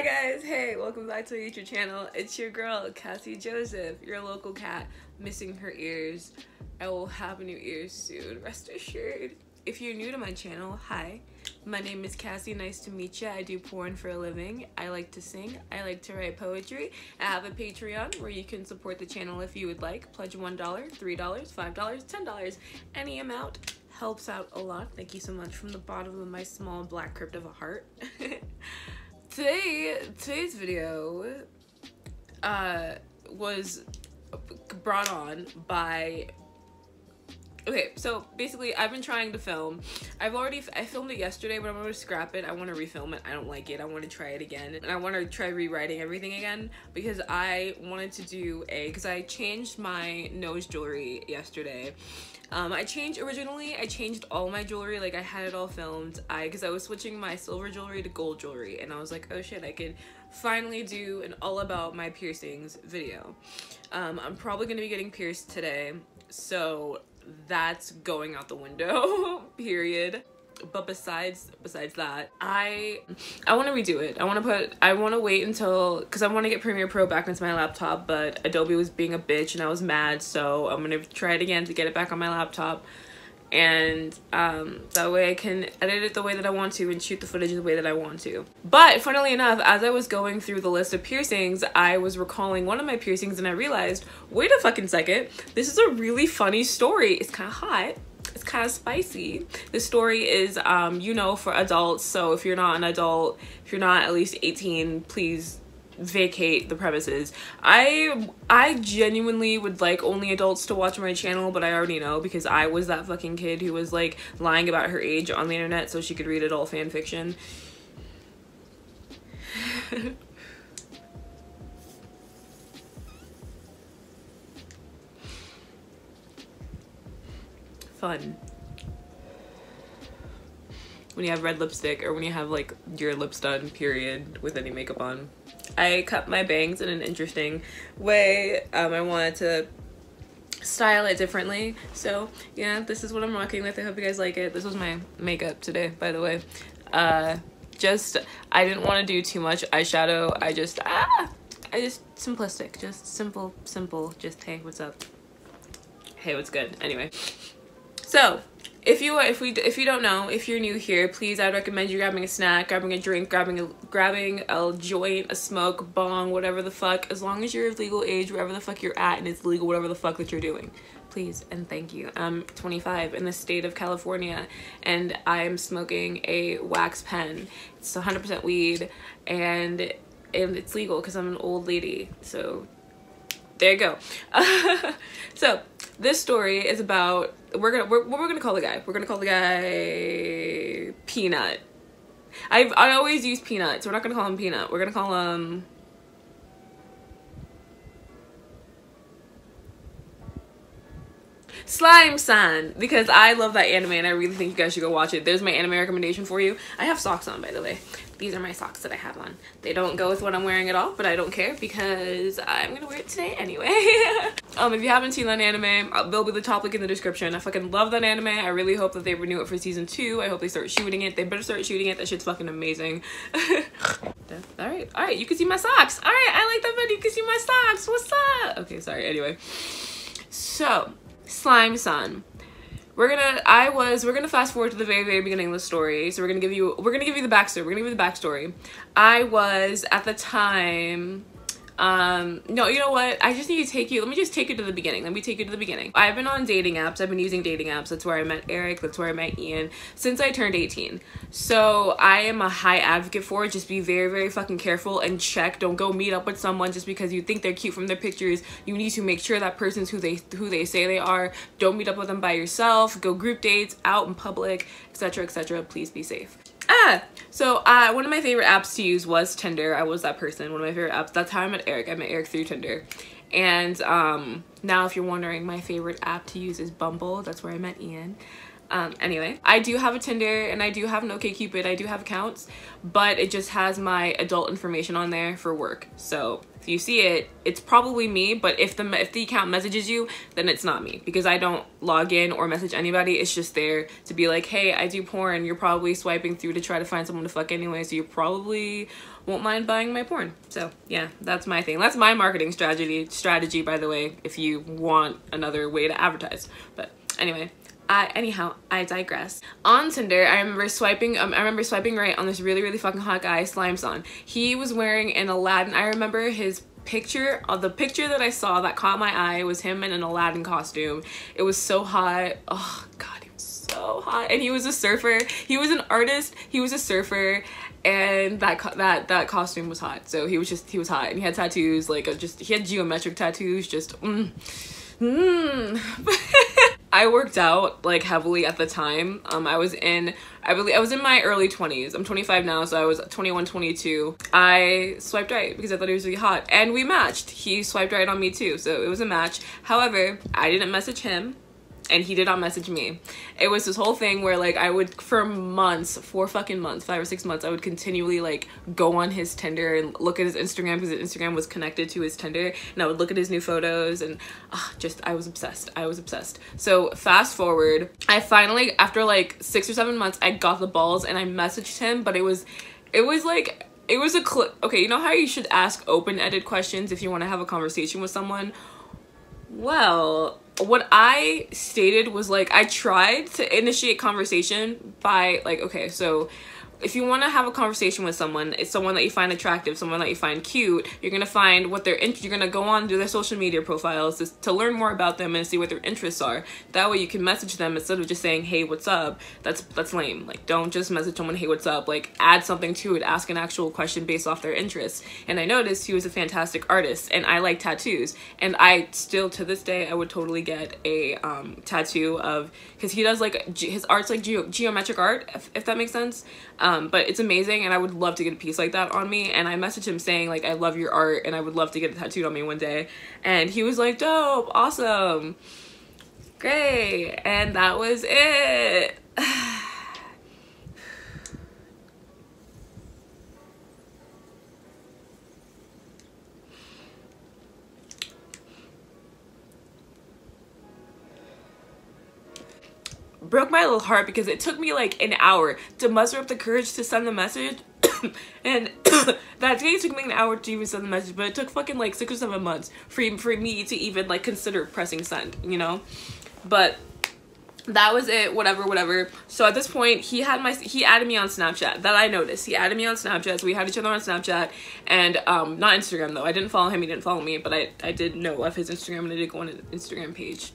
Hi guys, hey, welcome back to my YouTube channel. It's your girl, Cassie Joseph, your local cat, missing her ears. I will have new ears soon, rest assured. If you're new to my channel, hi. My name is Cassie, nice to meet you. I do porn for a living. I like to sing, I like to write poetry. I have a Patreon where you can support the channel if you would like. Pledge $1, $3, $5, $10. Any amount helps out a lot. Thank you so much from the bottom of my small black crypt of a heart. Today's video was brought on by, okay, so basically I've been trying to film. I filmed it yesterday, but I'm gonna scrap it. I want to refilm it. I don't like it. I want to try it again, and I want to try rewriting everything again because I wanted to do because I changed my nose jewelry yesterday. Originally I changed all my jewelry, like I had it all filmed, because I was switching my silver jewelry to gold jewelry, and I was like, oh shit, I could finally do an all about my piercings video. I'm probably gonna be getting pierced today, so that's going out the window, period. But besides that, I want to redo it. I want to wait until, because I want to get Premiere Pro back into my laptop, but Adobe was being a bitch and I was mad, so I'm gonna try it again to get it back on my laptop, and that way I can edit it the way that I want to and shoot the footage the way that I want to. But funnily enough, as I was going through the list of piercings, I was recalling one of my piercings and I realized, wait a fucking second, this is a really funny story. It's kind of hot. It's kind of spicy. The story is, you know, for adults, so if you're not an adult, if you're not at least 18, please vacate the premises. I genuinely would like only adults to watch my channel, but I already know because I was that fucking kid who was like lying about her age on the internet so she could read adult fan fiction. Fun when you have red lipstick or when you have like your lips done, period, with any makeup on. I cut my bangs in an interesting way. I wanted to style it differently, so yeah, this is what I'm rocking with. I hope you guys like it. This was my makeup today, by the way. I didn't want to do too much eyeshadow. I just simplistic, just simple, just hey, what's up, hey, what's good. Anyway, so if you don't know, if you're new here, please, I'd recommend you grabbing a snack, grabbing a drink, grabbing a joint, a smoke, bong, whatever the fuck, as long as you're of legal age, wherever the fuck you're at, and it's legal, whatever the fuck that you're doing. Please and thank you. I'm 25 in the state of California, and I am smoking a wax pen. It's 100% weed, and it's legal because I'm an old lady. So there you go. So this story is about, we're gonna call the guy. We're gonna call the guy Peanut. I always use Peanut, so we're not gonna call him Peanut. We're gonna call him Slime San, because I love that anime and I really think you guys should go watch it. There's my anime recommendation for you. I have socks on, by the way. These are my socks that I have on. They don't go with what I'm wearing at all, but I don't care because I'm gonna wear it today anyway. If you haven't seen that anime, there'll be the top link in the description. I fucking love that anime. I really hope that they renew it for season 2. I hope they start shooting it. They better start shooting it. That shit's fucking amazing. All right, you can see my socks. All right, I like that, but you can see my socks. What's up? Okay, sorry. Anyway, so Slime San. We're gonna fast forward to the very beginning of the story. So we're gonna give you the backstory. We're gonna give you the backstory. I was at the time, no, you know what? I just need to take you, let me just take you to the beginning. Let me take you to the beginning. I've been on dating apps. I've been using dating apps. That's where I met Eric. That's where I met Ian since I turned 18. So I am a high advocate for it. Just be very fucking careful and check. Don't go meet up with someone just because you think they're cute from their pictures. You need to make sure that person's who they say they are. Don't meet up with them by yourself. Go group dates, out in public, etc, etc. Please be safe. So one of my favorite apps to use was Tinder. I was that person. One of my favorite apps. That's how I met Eric. I met Eric through Tinder. And now if you're wondering, my favorite app to use is Bumble. That's where I met Ian. Anyway, I do have a Tinder and I do have an OkCupid. I do have accounts, but it just has my adult information on there for work. So if you see it, it's probably me, but if the account messages you, then it's not me, because I don't log in or message anybody. It's just there to be like, hey, I do porn. You're probably swiping through to try to find someone to fuck anyway, so you probably won't mind buying my porn. So yeah, that's my thing. That's my marketing strategy, by the way, if you want another way to advertise. But anyway, anyhow, I digress. On Tinder, I remember swiping right on this really, really fucking hot guy, Slimeson. He was wearing an Aladdin. I remember his picture, the picture that I saw that caught my eye was him in an Aladdin costume. It was so hot. Oh God, he was so hot. And he was a surfer. He was an artist. He was a surfer. And that costume was hot. So he was hot. And he had tattoos, like he had geometric tattoos, I worked out like heavily at the time. I was in my early 20s. I'm 25 now, so I was 21, 22. I swiped right because I thought he was really hot, and we matched. He swiped right on me too, so it was a match. However, I didn't message him and he did not message me. It was this whole thing where like I would, for months, 4 fucking months, 5 or 6 months, I would continually like go on his Tinder and look at his Instagram, because his Instagram was connected to his Tinder, and I would look at his new photos, and I was obsessed. So fast forward, I finally, after like 6 or 7 months, I got the balls and I messaged him, but it was a clip. Okay, you know how you should ask open-ended questions if you want to have a conversation with someone? Well, what I stated was like, I tried to initiate conversation by like, okay, so if you want to have a conversation with someone, it's someone that you find attractive, someone that you find cute, you're going to find what you're going to go on to their social media profiles to learn more about them and see what their interests are. That way you can message them instead of just saying, hey, what's up? That's lame. Like, don't just message someone, hey, what's up? Like, add something to it, ask an actual question based off their interests. And I noticed he was a fantastic artist, and I like tattoos. And I still, to this day, I would totally get a tattoo of, because he does like, his art's like geometric art, if that makes sense. But it's amazing, and I would love to get a piece like that on me. And I messaged him saying like, I love your art and I would love to get it tattooed on me one day. And he was like, dope, awesome, great. And that was it. Broke my little heart because it took me like an hour to muster up the courage to send the message. And that day it took me an hour to even send the message, but it took fucking like 6 or 7 months for me to even like consider pressing send, you know? But that was it, whatever. So at this point, he added me on Snapchat. That I noticed. He added me on Snapchat, so we had each other on Snapchat, and not Instagram though. I didn't follow him, he didn't follow me, but I did know of his Instagram, and I did go on his Instagram page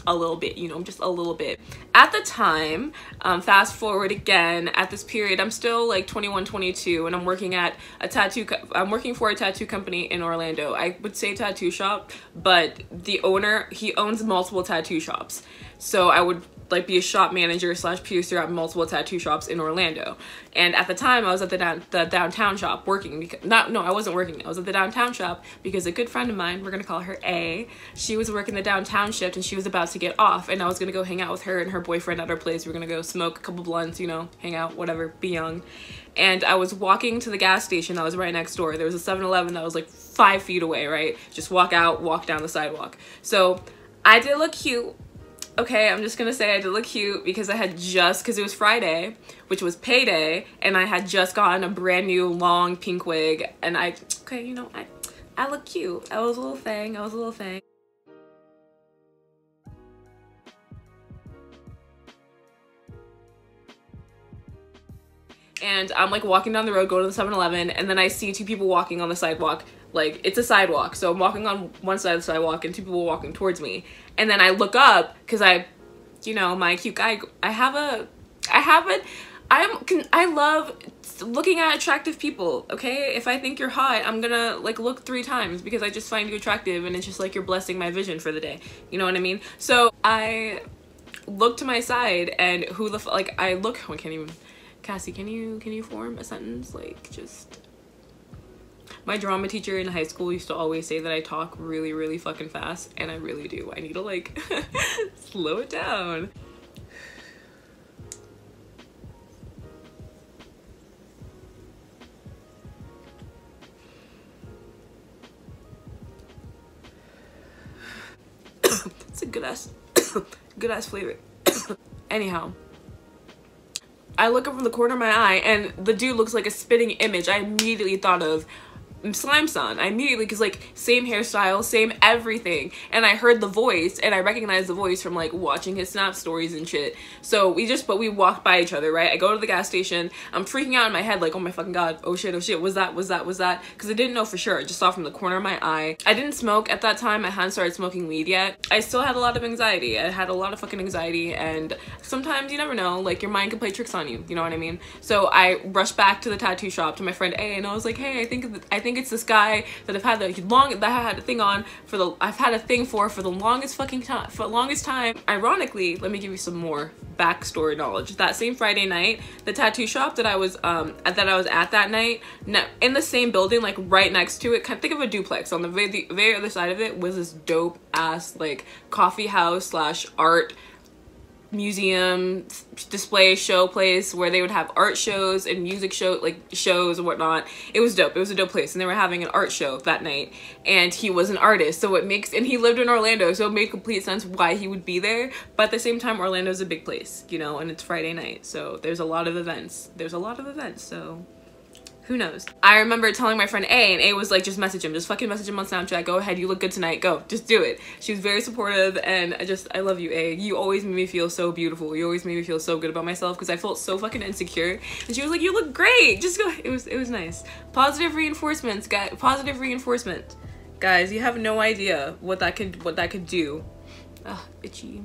a little bit, you know, just a little bit. At the time, fast forward again, at this period, I'm still like 21, 22, and I'm working for a tattoo company in Orlando. I would say tattoo shop, but the owner, he owns multiple tattoo shops. So I would like be a shop manager / piercer at multiple tattoo shops in Orlando. And at the time I was at the downtown shop working, because I wasn't working. I was at the downtown shop because a good friend of mine, we're gonna call her A, she was working the downtown shift and she was about to get off, and I was gonna go hang out with her and her boyfriend at her place. We were gonna go smoke a couple blunts, you know, hang out, whatever, be young. And I was walking to the gas station that was right next door. There was a 7-Eleven that was like 5 feet away, right? Just walk out, walk down the sidewalk. So I did look cute. Okay, I'm just gonna say I did look cute because because it was Friday, which was payday, and I had just gotten a brand new long pink wig, and I look cute. I was a little thing. And I'm like walking down the road, going to the 7-Eleven, and then I see 2 people walking on the sidewalk. Like, it's a sidewalk, so I'm walking on one side of the sidewalk and 2 people walking towards me. And then I look up because my cute guy, I love looking at attractive people, okay? If I think you're hot, I'm gonna like look 3 times because I just find you attractive, and it's just like you're blessing my vision for the day. You know what I mean? So I look to my side, and I can't even, Cassie, can you form a sentence? Like, just, my drama teacher in high school used to always say that I talk really, really fucking fast, and I really do. I need to like slow it down. good ass good ass flavor. Anyhow, I look up from the corner of my eye and the dude looks like a spitting image. I immediately thought of Slime Son. I immediately, because like same hairstyle, same everything, and I heard the voice and I recognized the voice from like watching his Snap stories and shit. So we walked by each other, right? I go to the gas station, I'm freaking out in my head like, oh my fucking god, oh shit, was that, because I didn't know for sure. I just saw from the corner of my eye. I didn't smoke at that time. I hadn't started smoking weed yet. I still had a lot of anxiety. I had a lot of fucking anxiety, and sometimes you never know, like your mind can play tricks on you, you know what I mean? So I rushed back to the tattoo shop to my friend A, and I was like, hey, I think it's this guy that I've had a thing for the longest time. Ironically, let me give you some more backstory knowledge. That same Friday night, the tattoo shop that I was at that night, in the same building, like right next to it, think of a duplex. On the very other side of it was this dope ass like coffee house slash art museum display show place where they would have art shows and music shows and whatnot. It was dope. It was a dope place, and they were having an art show that night, and he was an artist, so and he lived in Orlando, so it made complete sense why he would be there. But at the same time, Orlando's a big place, you know, and it's Friday night, so there's a lot of events, so who knows? I remember telling my friend A, and A was like, just message him, just fucking message him on Snapchat, go ahead, you look good tonight, go, just do it. She was very supportive, and I love you, A. You always made me feel so beautiful. You always made me feel so good about myself, because I felt so fucking insecure, and she was like, you look great, just go. It was nice. Positive reinforcements, guys. Positive reinforcement, guys. You have no idea what that could do. Ugh, itchy.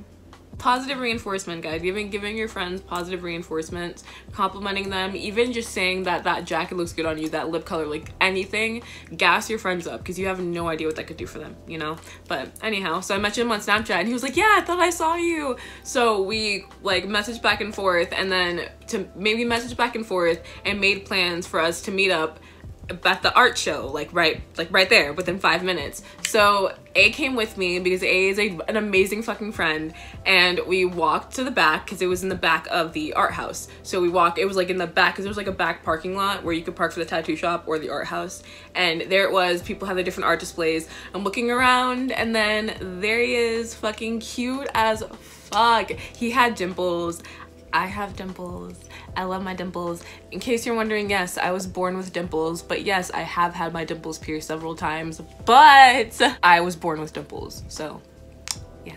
Positive reinforcement, guys. Giving your friends positive reinforcement, complimenting them, even just saying that jacket looks good on you, that lip color, like anything, gas your friends up, because you have no idea what that could do for them, you know? But anyhow, so I mentioned him on Snapchat, and he was like, yeah, I thought I saw you. So we like messaged back and forth, and then message back and forth and made plans for us to meet up at the art show, like right there within 5 minutes. So A came with me because A is an amazing fucking friend, and we walked to the back because it was in the back of the art house. So it was like in the back, because there was like a back parking lot where you could park for the tattoo shop or the art house, and there it was. People had the different art displays. I'm looking around, and then there he is, fucking cute as fuck. He had dimples. I have dimples. I love my dimples. In case you're wondering, yes, I was born with dimples, but yes, I have had my dimples pierced several times, but I was born with dimples, so yeah.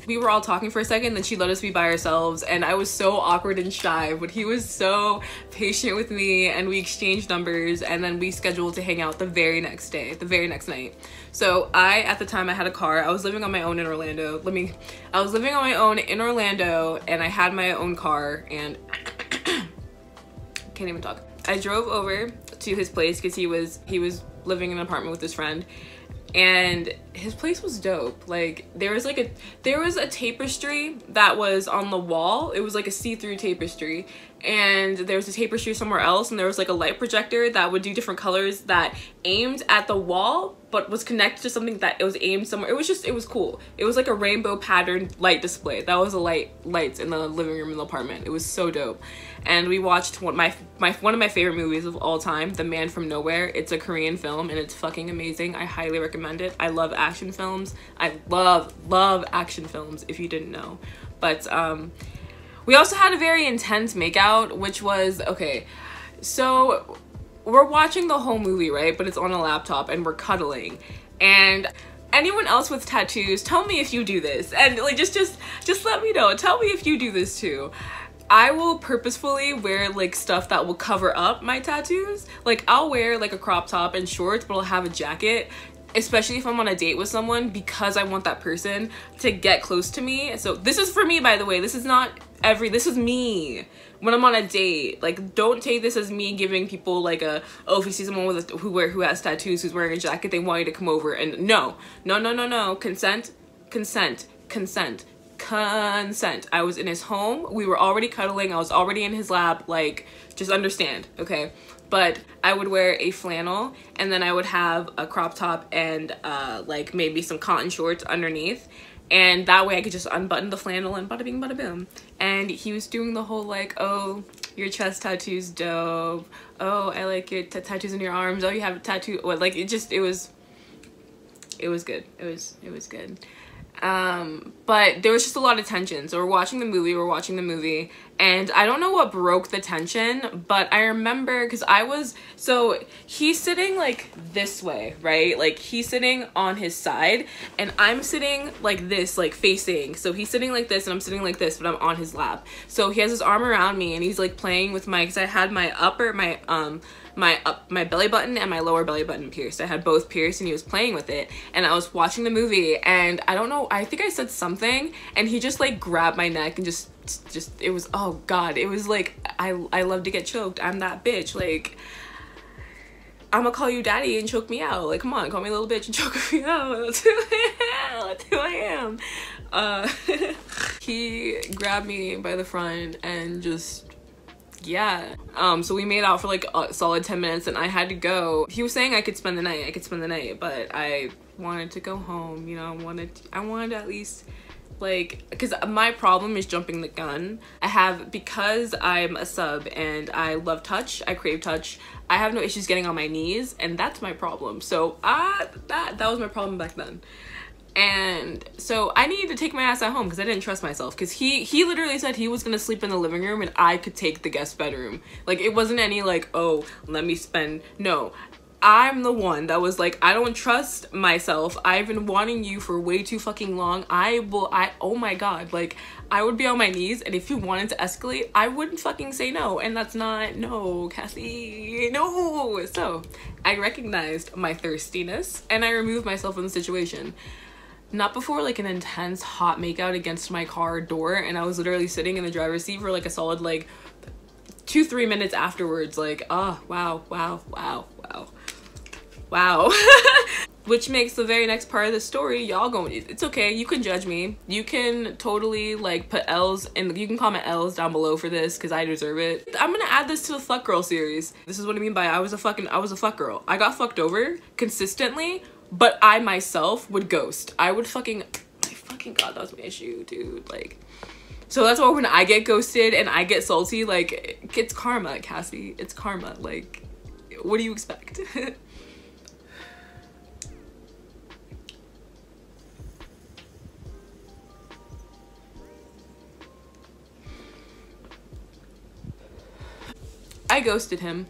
We were all talking for a second, then she let us be by ourselves, and I was so awkward and shy, but he was so patient with me, and we exchanged numbers, and then we scheduled to hang out the very next night. So at the time I had a car. I was living on my own in Orlando. I was living on my own in Orlando, and I had my own car, and can't even talk. I drove over to his place because he was living in an apartment with his friend, and his place was dope. Like there was a tapestry that was on the wall. It was like a see-through tapestry, and there was a tapestry somewhere else, and there was like a light projector that would do different colors that aimed at the wall but was connected to something that it was aimed somewhere. It was cool. It was like a rainbow patterned light display. That was the lights in the living room in the apartment. It was so dope. And we watched one of my favorite movies of all time, The Man from Nowhere. It's a Korean film, and it's fucking amazing. I highly recommend it. I love action films. I love action films, if you didn't know. But we also had a very intense makeout, which was, okay, so we're watching the whole movie, right? But it's on a laptop, and we're cuddling. And anyone else with tattoos, tell me if you do this. And like just let me know. Tell me if you do this too. I will purposefully wear like stuff that will cover up my tattoos. Like I'll wear like a crop top and shorts, but I'll have a jacket, especially if I'm on a date with someone, because I want that person to get close to me. So this is for me, by the way. This is me when I'm on a date. Like, don't take this as me giving people like oh, if you see someone who has tattoos, who's wearing a jacket, they want you to come over. And no. Consent. I was in his home. We were already cuddling. I was already in his lap. Like, just understand, okay? But I would wear a flannel, and then I would have a crop top and like maybe some cotton shorts underneath, and that way I could just unbutton the flannel and bada bing bada boom. And he was doing the whole like, oh, your chest tattoo's dope. Oh, I like your tattoos in your arms. Oh, you have a tattoo. Like it was good. It was good. But there was just a lot of tension. So we're watching the movie, and I don't know what broke the tension, but I remember, because so he's sitting like this way, right? Like he's sitting on his side, and I'm sitting like this, like facing. So he's sitting like this, and I'm sitting like this, but I'm on his lap. So he has his arm around me, and he's like playing with because I had my my belly button and my lower belly button pierced. I had both pierced, and he was playing with it, and I was watching the movie, and I don't know, I think I said something, and he just like grabbed my neck and just it was, oh god, it was like, I love to get choked. I'm that bitch. Like, I'm gonna call you daddy and choke me out. Like, come on, call me a little bitch and choke me out. That's who I am. He grabbed me by the front and just, yeah. So we made out for like a solid 10 minutes, and I had to go. He was saying I could spend the night, but I wanted to go home, you know. I wanted to at least, like, because my problem is jumping the gun. Because I'm a sub and I love touch, I crave touch, I have no issues getting on my knees, and that's my problem. So that was my problem back then. And so I needed to take my ass at home because I didn't trust myself, because he literally said he was gonna sleep in the living room and I could take the guest bedroom. Like, it wasn't any like, oh, let me spend, no. I'm the one that was like, I don't trust myself. I've been wanting you for way too fucking long. Oh my god, like, I would be on my knees, and if you wanted to escalate, I wouldn't fucking say no. And that's not, no, Cassie, no. So I recognized my thirstiness, and I removed myself from the situation. Not before like an intense hot makeout against my car door, and I was literally sitting in the driver's seat for like a solid like 2-3 minutes afterwards, like, oh wow. Which makes the very next part of the story, y'all going, it's okay, you can judge me, you can totally like put L's, and you can comment L's down below for this because I deserve it. I'm gonna add this to the fuck girl series. This is what I mean by I was a fuck girl. I got fucked over consistently, but I myself would ghost. I would fucking, my fucking god, that was my issue, dude. Like, so that's why when I get ghosted and I get salty, like, it's karma, Cassie. It's karma. Like, what do you expect? I ghosted him.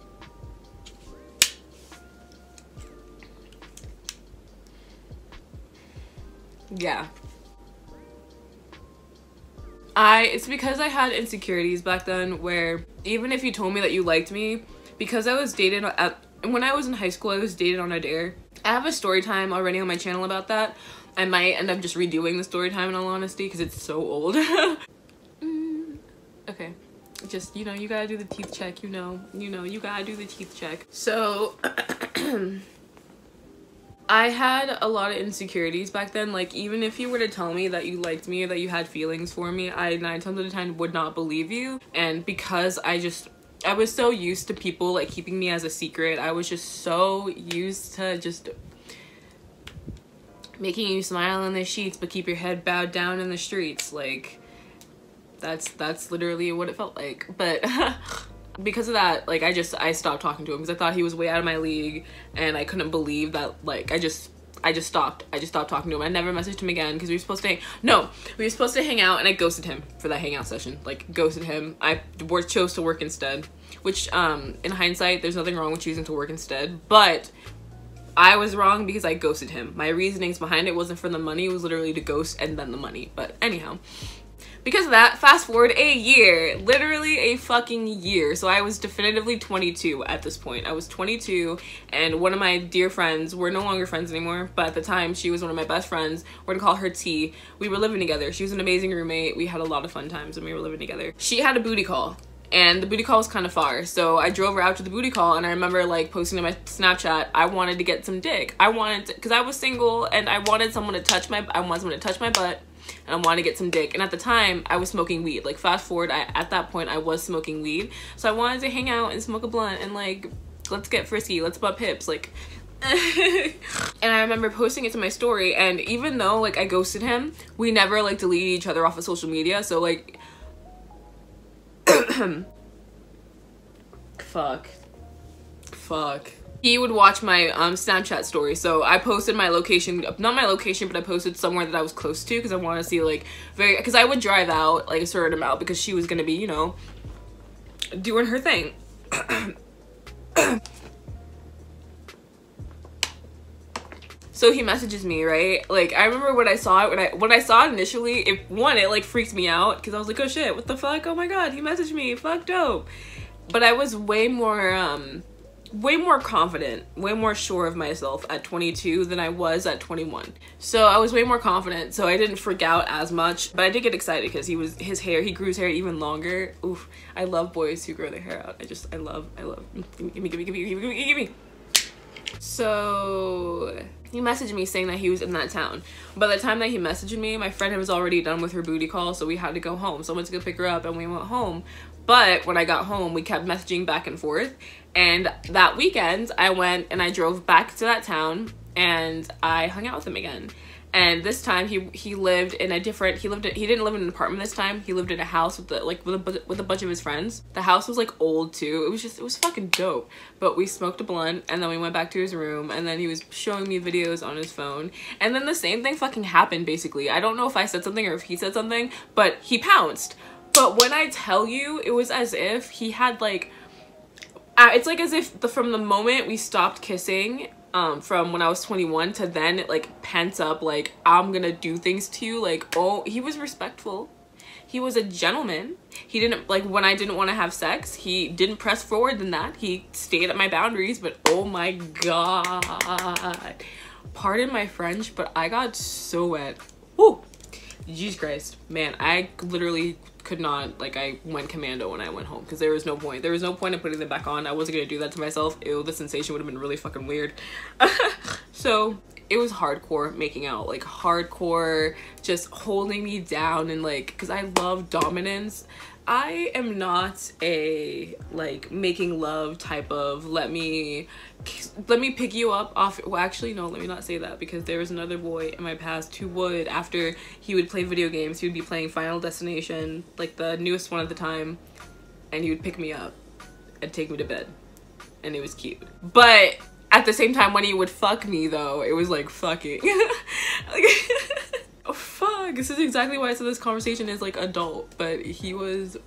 Yeah. It's because I had insecurities back then, where even if you told me that you liked me, because I was dated when I was in high school, I was dated on a dare. I have a story time already on my channel about that. I might end up just redoing the story time in all honesty, because it's so old. Okay. Just, you know, you gotta do the teeth check, you know, you gotta do the teeth check. So, I had a lot of insecurities back then. Like, even if you were to tell me that you liked me or that you had feelings for me, I 9 times out of 10 would not believe you. And because I was so used to people like keeping me as a secret, I was just so used to just making you smile in the sheets but keep your head bowed down in the streets. Like, that's literally what it felt like. But because of that, like, I stopped talking to him because I thought he was way out of my league, and I couldn't believe that, like, I just stopped talking to him. I never messaged him again because we were supposed to hang out, and I ghosted him for that hangout session. Like, ghosted him. I chose to work instead, which in hindsight, there's nothing wrong with choosing to work instead, but I was wrong because I ghosted him. My reasonings behind it wasn't for the money, it was literally to ghost and then the money. But anyhow, because of that, fast forward a year, literally a fucking year. So I was definitively 22 at this point. I was 22, and one of my dear friends, we're no longer friends anymore, but at the time she was one of my best friends. We're gonna call her T. We were living together. She was an amazing roommate. We had a lot of fun times when we were living together. She had a booty call, and the booty call was kind of far, so I drove her out to the booty call, and I remember like posting on my Snapchat, I wanted to get some dick. I wanted to, because I was single and I wanted someone to touch my butt, and I wanted to get some dick. And at the time, I was smoking weed. Like, fast forward, at that point, I was smoking weed. So I wanted to hang out and smoke a blunt and, like, let's get frisky, let's butt hips, like. And I remember posting it to my story, and even though, like, I ghosted him, we never, like, deleted each other off of social media. So, like, fuck. he would watch my Snapchat story. So I posted my location, not my location, but I posted somewhere that I was close to because I want to see like because I would drive out like a certain amount because she was gonna be, you know, doing her thing. So he messages me, right? Like, I remember when I saw it, when I saw it initially, it like freaked me out because I was like, oh shit, what the fuck? Oh my god, he messaged me, fuck dope. But I was way more confident, way more sure of myself at 22 than I was at 21. So I was way more confident, so I didn't freak out as much, but I did get excited because he grew his hair even longer. Oof, I love boys who grow their hair out. I love, give me. So he messaged me saying that he was in that town. By the time that he messaged me, my friend was already done with her booty call, so we had to go home. So I went to go pick her up and we went home. But when I got home, we kept messaging back and forth. And that weekend, I went and I drove back to that town and I hung out with him again. And this time he lived in a different, he didn't live in an apartment this time. He lived in a house with a bunch of his friends. The house was like old too. It was fucking dope. But we smoked a blunt and then we went back to his room and then he was showing me videos on his phone. And then the same thing fucking happened basically. I don't know if I said something or if he said something, but he pounced. But when I tell you, it was as if he had like, it's like as if from the moment we stopped kissing, from when I was 21 to then, it like pent up, like I'm gonna do things to you. Like, oh, he was respectful. He was a gentleman. He didn't, like, when I didn't want to have sex, he didn't press forward than that. He stayed at my boundaries, but oh my god. Pardon my French, but I got so wet. Woo! Jesus Christ. Man, I literally could not, like, I went commando when I went home because there was no point. There was no point in putting them back on. I wasn't gonna do that to myself. Ew, the sensation would have been really fucking weird. So it was hardcore making out, like hardcore just holding me down and like, because I love dominance. I am not a like making love type of let me pick you up off. Well, actually no, let me not say that, because there was another boy in my past who would, after he would play video games, he would be playing Final Destination, like the newest one at the time, and he would pick me up and take me to bed, and it was cute. But at the same time, when he would fuck me though, it was like fucking like, oh fuck, this is exactly why I said this conversation is like adult. But he was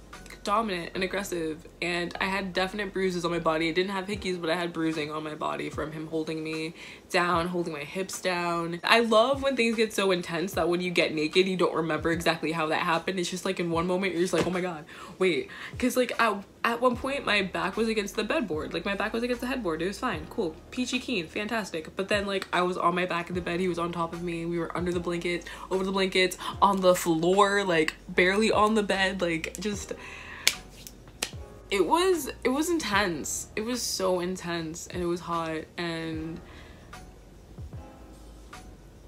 dominant and aggressive, and I had definite bruises on my body. I didn't have hickeys, but I had bruising on my body from him holding me down, holding my hips down. I love when things get so intense that when you get naked, you don't remember exactly how that happened. It's just like in one moment you're just like, oh my god, wait, because like at one point my back was against the bedboard, like my back was against the headboard. It was fine, cool, peachy keen, fantastic. But then like I was on my back in the bed, he was on top of me, we were under the blankets, over the blankets, on the floor, like barely on the bed, like just it was intense. It was so intense, and it was hot, and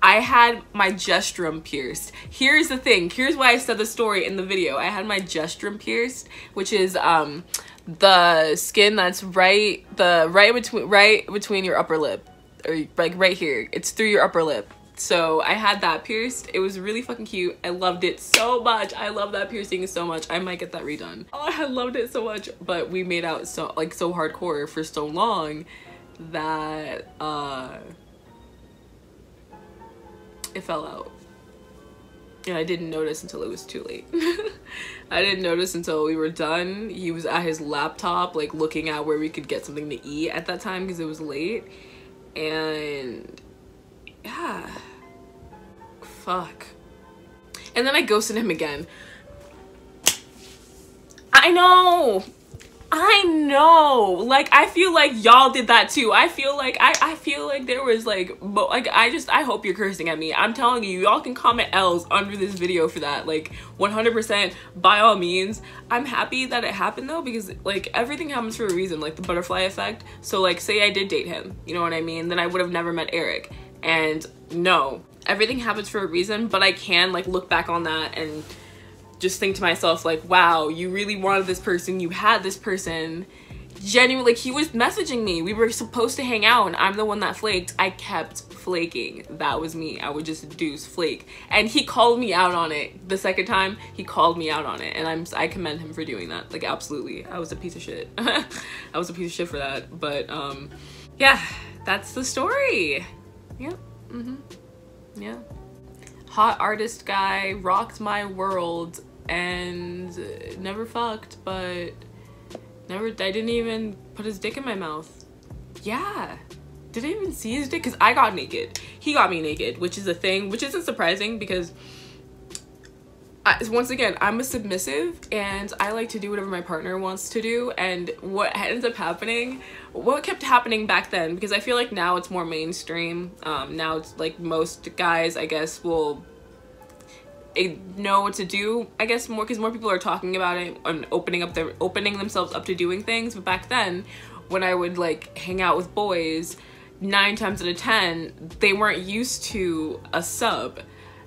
I had my justrum pierced. Here's the thing, here's why I said the story in the video. I had my justrum pierced, which is the skin that's right between your upper lip, or like right here. It's through your upper lip. So I had that pierced. It was really fucking cute. I loved it so much. I love that piercing so much. I might get that redone. Oh, I loved it so much. But we made out so hardcore for so long that it fell out. And I didn't notice until it was too late. I didn't notice until we were done. He was at his laptop, like looking at where we could get something to eat at that time because it was late. And yeah, fuck. And then I ghosted him again. I know, like I feel like y'all did that too. I feel like I feel like there was like I hope you're cursing at me. I'm telling you, y'all can comment L's under this video for that, like 100%, by all means. I'm happy that it happened though, because like everything happens for a reason, like the butterfly effect. So like say I did date him, you know what I mean, then I would have never met Eric. And no, everything happens for a reason, but I can like look back on that and just think to myself like, wow, you really wanted this person, you had this person, genuinely, like, he was messaging me. We were supposed to hang out and I'm the one that flaked. I kept flaking. That was me. I would just flake. And he called me out on it. The second time, he called me out on it. And I commend him for doing that. Like, absolutely. I was a piece of shit. I was a piece of shit for that. But, yeah, that's the story. Yep. Yeah. Hot artist guy, rocked my world, and never fucked, but I didn't even put his dick in my mouth. Yeah. Did I even see his dick? Because I got naked. He got me naked, which is a thing, which isn't surprising because once again, I'm a submissive and I like to do whatever my partner wants to do. And what ends up happening, what kept happening back then, because I feel like now it's more mainstream. Now it's like most guys, I guess, will know what to do, I guess, more because more people are talking about it and opening themselves up to doing things. But back then, when I would like hang out with boys, 9 times out of 10 they weren't used to a sub,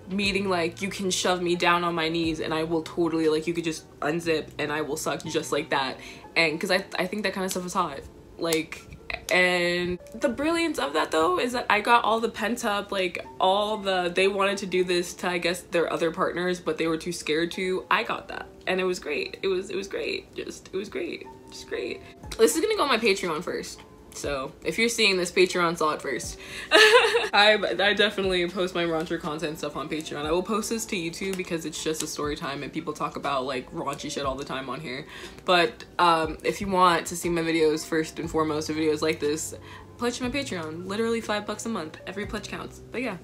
meaning like you can shove me down on my knees and I will totally, like, you could just unzip and I will suck just like that. And because I think that kind of stuff is hot, like. And the brilliance of that though is that I got all the pent up, like, they wanted to do this to, I guess, their other partners, but they were too scared to. I got that and it was great. It was great. It was great. Just great. This is gonna go on my Patreon first. So if you're seeing this, Patreon saw it first. I definitely post my raunchy content stuff on Patreon. I will post this to YouTube because it's just a story time and people talk about like raunchy shit all the time on here. But if you want to see my videos first and foremost, videos like this, pledge to my Patreon. Literally $5 a month. Every pledge counts. But yeah.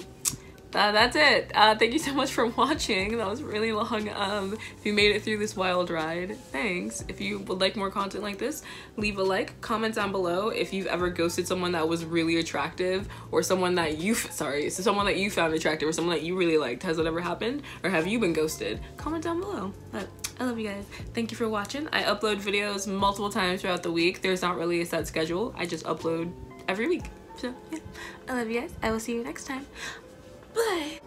That's it. Thank you so much for watching. That was really long. If you made it through this wild ride, thanks. If you would like more content like this, leave a like, comment down below if you've ever ghosted someone that was really attractive, or someone that you found attractive, or someone that you really liked. Has that ever happened? Or have you been ghosted? Comment down below. But I love you guys. Thank you for watching. I upload videos multiple times throughout the week. There's not really a set schedule. I just upload every week. So yeah, I love you guys. I will see you next time. Bye.